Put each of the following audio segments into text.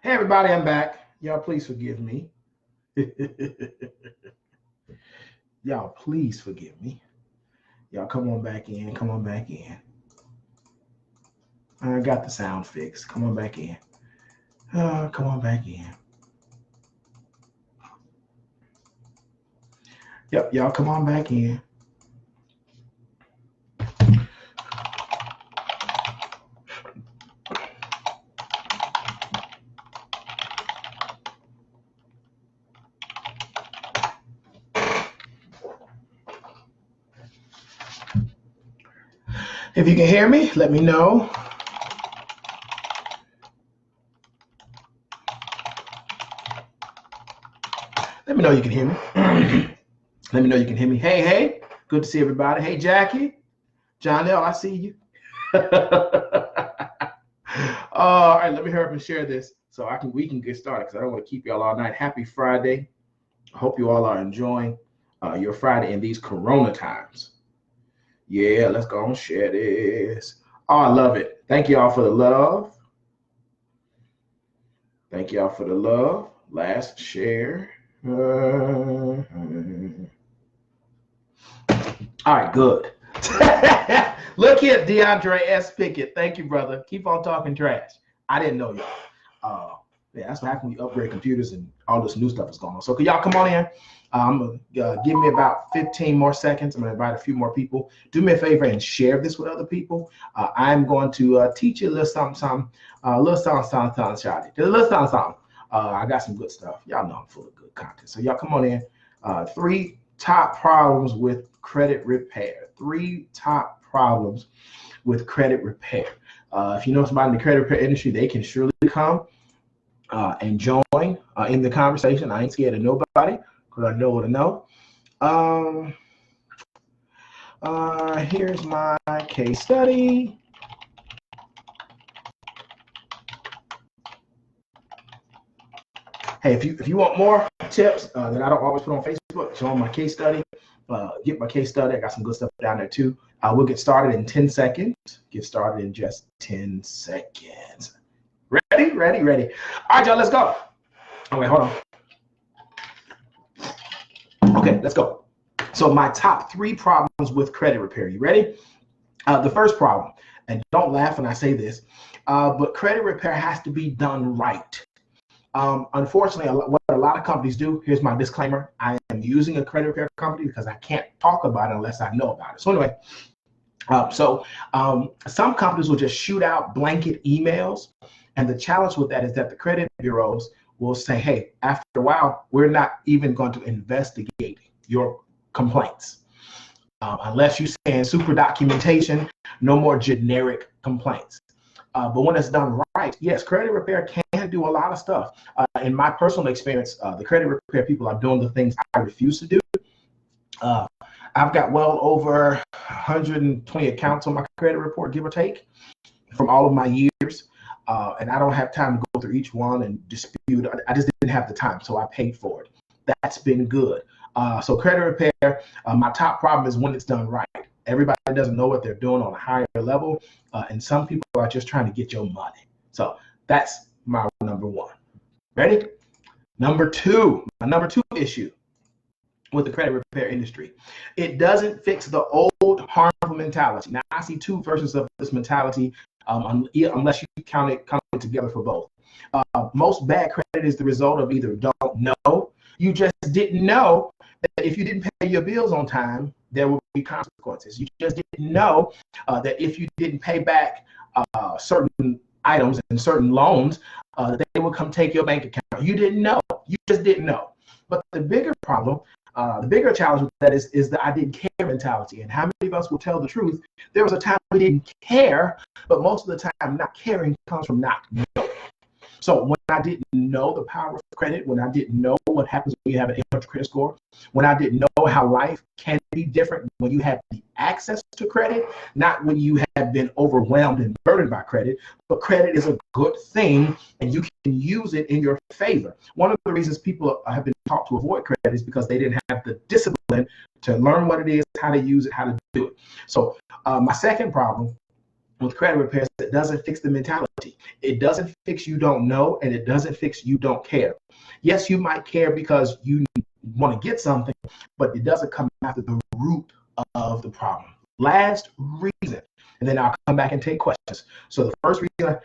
Hey everybody, I'm back. Y'all please forgive me. Y'all please forgive me. Y'all come on back in. Come on back in. I got the sound fixed. Come on back in. Come on back in. Yep, y'all come on back in. If you can hear me, let me know. Let me know you can hear me. Let me know you can hear me. Hey, good to see everybody. Hey, Jackie, John L, I see you. All right, let me hurry up and share this so we can get started because I don't want to keep y'all all night. Happy Friday. I hope you all are enjoying your Friday in these Corona times. Yeah, let's go and share this. Oh, I love it. Thank y'all for the love. Thank y'all for the love. Last share. All right, good. Look here, DeAndre S. Pickett. Thank you, brother. Keep on talking trash. I didn't know y'all. Yeah, that's what happens when you upgrade computers and all this new stuff is going on. So can y'all come on in? I'm gonna give me about 15 more seconds. I'm gonna invite a few more people. Do me a favor and share this with other people. I'm going to teach you a little something, a little something, Shadi. A little something. I got some good stuff. Y'all know I'm full of good content. So y'all come on in. 3 top problems with credit repair. 3 top problems with credit repair. If you know somebody in the credit repair industry, they can surely come and join in the conversation. I ain't scared of nobody because I know what I know. Here's my case study. Hey, if you want more tips that I don't always put on Facebook, join my case study. Get my case study. I got some good stuff down there too. We'll get started in 10 seconds. Get started in just 10 seconds. Ready? All right, y'all, let's go. Oh, wait, hold on. Okay, let's go. So my top 3 problems with credit repair. You ready? The first problem, and don't laugh when I say this, but credit repair has to be done right. Unfortunately, what a lot of companies do, here's my disclaimer, I am using a credit repair company because I can't talk about it unless I know about it. So anyway, some companies will just shoot out blanket emails. And the challenge with that is that the credit bureaus will say, hey, after a while, we're not even going to investigate your complaints. Unless you send super documentation, no more generic complaints. But when it's done right, yes, credit repair can do a lot of stuff. In my personal experience, the credit repair people are doing the things I refuse to do. I've got well over 120 accounts on my credit report, give or take, from all of my years. And I don't have time to go through each one and dispute. I just didn't have the time, so I paid for it. That's been good. So credit repair, my top problem is when it's done right. Everybody doesn't know what they're doing on a higher level, and some people are just trying to get your money. So that's my number 1. Ready? Number 2, my number 2 issue with the credit repair industry. It doesn't fix the old harmful mentality. Now, I see 2 versions of this mentality, unless you count it together for both. Most bad credit is the result of either don't know, you just didn't know that if you didn't pay your bills on time, there will be consequences. You just didn't know that if you didn't pay back certain items and certain loans, that they would come take your bank account. You didn't know. You just didn't know. But the bigger problem, the bigger challenge with that is the I didn't care mentality. And how many of us will tell the truth? There was a time we didn't care, but most of the time not caring comes from not knowing. So when I didn't know the power of credit, when I didn't know what happens when you have an 800 credit score, when I didn't know how life can be different when you have the access to credit, not when you have been overwhelmed and burdened by credit, but credit is a good thing and you can use it in your favor. One of the reasons people have been taught to avoid credit is because they didn't have the discipline to learn what it is, how to use it, how to do it. So my second problem with credit repairs, it doesn't fix the mentality. It doesn't fix you don't know, and it doesn't fix you don't care. Yes, you might care because you want to get something, but it doesn't come after the root of the problem. Last reason, and then I'll come back and take questions. So the first reason,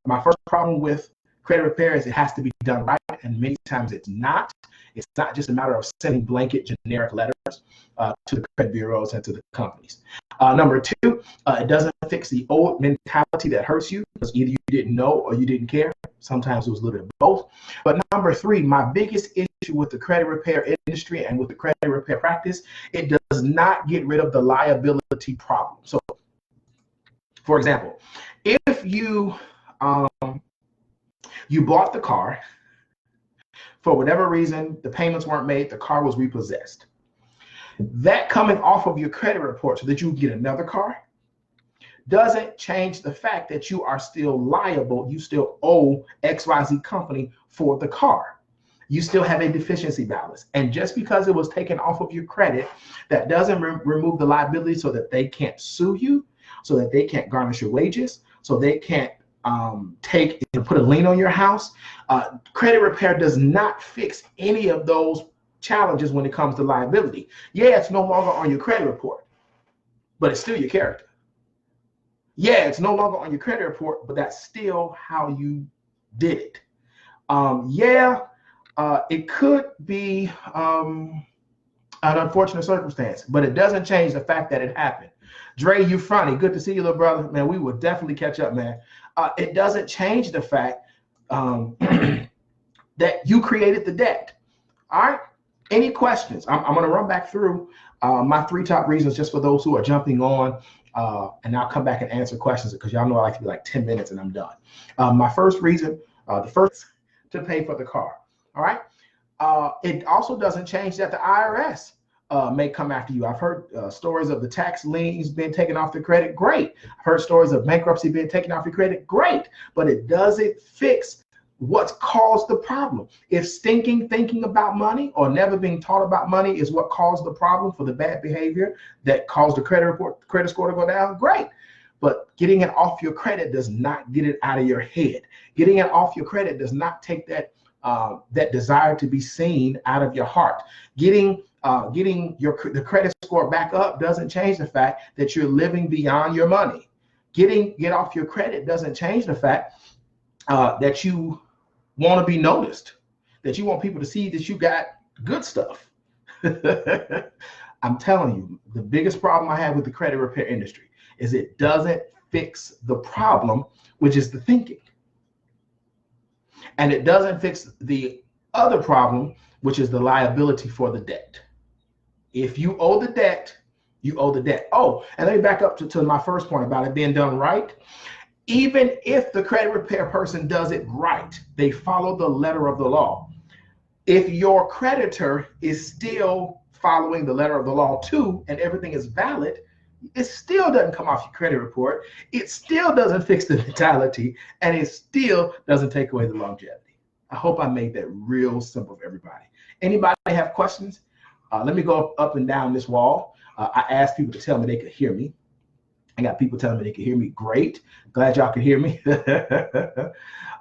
my first problem with credit repair is it has to be done right, and many times it's not. It's not just a matter of sending blanket generic letters to the credit bureaus and to the companies. Number two, it doesn't fix the old mentality that hurts you because either you didn't know or you didn't care. Sometimes it was a little bit of both. But number three, my biggest issue with the credit repair industry and with the credit repair practice, it does not get rid of the liability problem. So, for example, if you bought the car, for whatever reason, the payments weren't made, the car was repossessed. That coming off of your credit report so that you can get another car doesn't change the fact that you are still liable. You still owe XYZ company for the car. You still have a deficiency balance. And just because it was taken off of your credit, that doesn't remove the liability so that they can't sue you, so that they can't garnish your wages, so they can't take and put a lien on your house. Credit repair does not fix any of those challenges when it comes to liability. Yeah, it's no longer on your credit report, but it's still your character. Yeah, it's no longer on your credit report, but that's still how you did it. It could be an unfortunate circumstance, but it doesn't change the fact that it happened. Dre, you funny. Good to see you, little brother. Man, we will definitely catch up, man. It doesn't change the fact that you created the debt. All right. Any questions? I'm going to run back through my three top reasons just for those who are jumping on, and I'll come back and answer questions because y'all know I like to be like 10 minutes and I'm done. My first reason, the first to pay for the car. All right. It also doesn't change that the IRS may come after you. I've heard stories of the tax liens being taken off the credit. Great. I've heard stories of bankruptcy being taken off your credit. Great. But it doesn't fix what's caused the problem. If stinking thinking about money or never being taught about money is what caused the problem for the bad behavior that caused the credit score to go down, great. But getting it off your credit does not get it out of your head. Getting it off your credit does not take that desire to be seen out of your heart. Getting the credit score back up doesn't change the fact that you're living beyond your money. Get off your credit doesn't change the fact that you want to be noticed, that you want people to see that you got good stuff. I'm telling you, the biggest problem I have with the credit repair industry is it doesn't fix the problem, which is the thinking. And it doesn't fix the other problem, which is the liability for the debt. If you owe the debt, you owe the debt. Oh, and let me back up to my first point about it being done right. Even if the credit repair person does it right, they follow the letter of the law. If your creditor is still following the letter of the law too, and everything is valid, it still doesn't come off your credit report. It still doesn't fix the mentality, and it still doesn't take away the longevity. I hope I made that real simple for everybody. Anybody have questions? Let me go up and down this wall. I asked people to tell me they could hear me. I got people telling me they can hear me. Great. Glad y'all can hear me.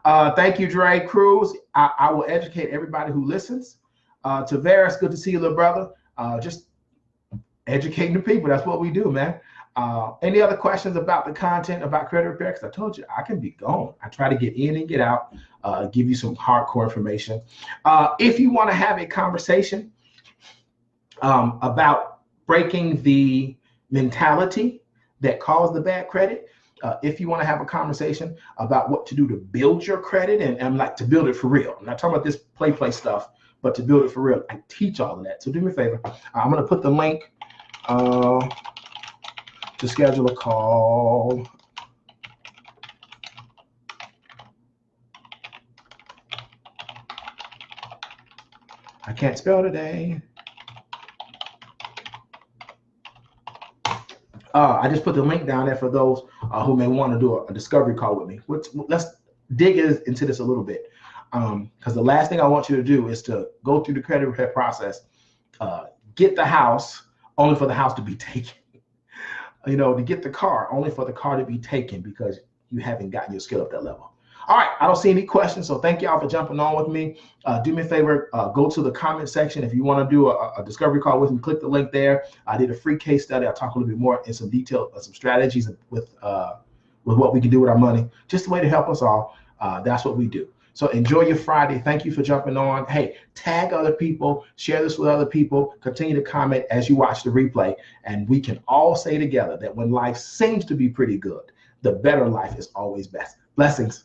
Thank you, Dre Cruz. I will educate everybody who listens. Tavares, good to see you, little brother. Just educating the people. That's what we do, man. Any other questions about the content about credit repair? Because I told you I can be gone. I try to get in and get out, give you some hardcore information. If you want to have a conversation about breaking the mentality that caused the bad credit, if you want to have a conversation about what to do to build your credit and like to build it for real. I'm not talking about this play stuff, but to build it for real. I teach all of that. So do me a favor. I'm going to put the link to schedule a call. I can't spell today. I just put the link down there for those who may want to do a discovery call with me. Let's dig into this a little bit, because the last thing I want you to do is to go through the credit repair process, get the house, only for the house to be taken. to get the car, only for the car to be taken because you haven't gotten your skill up that level. All right, I don't see any questions, so thank y'all for jumping on with me. Do me a favor, go to the comment section. If you want to do a discovery call with me, click the link there. I did a free case study. I'll talk a little bit more in some detail, some strategies with what we can do with our money. Just a way to help us all. That's what we do. So enjoy your Friday. Thank you for jumping on. Hey, tag other people, share this with other people, continue to comment as you watch the replay, and we can all say together that when life seems to be pretty good, the better life is always best. Blessings.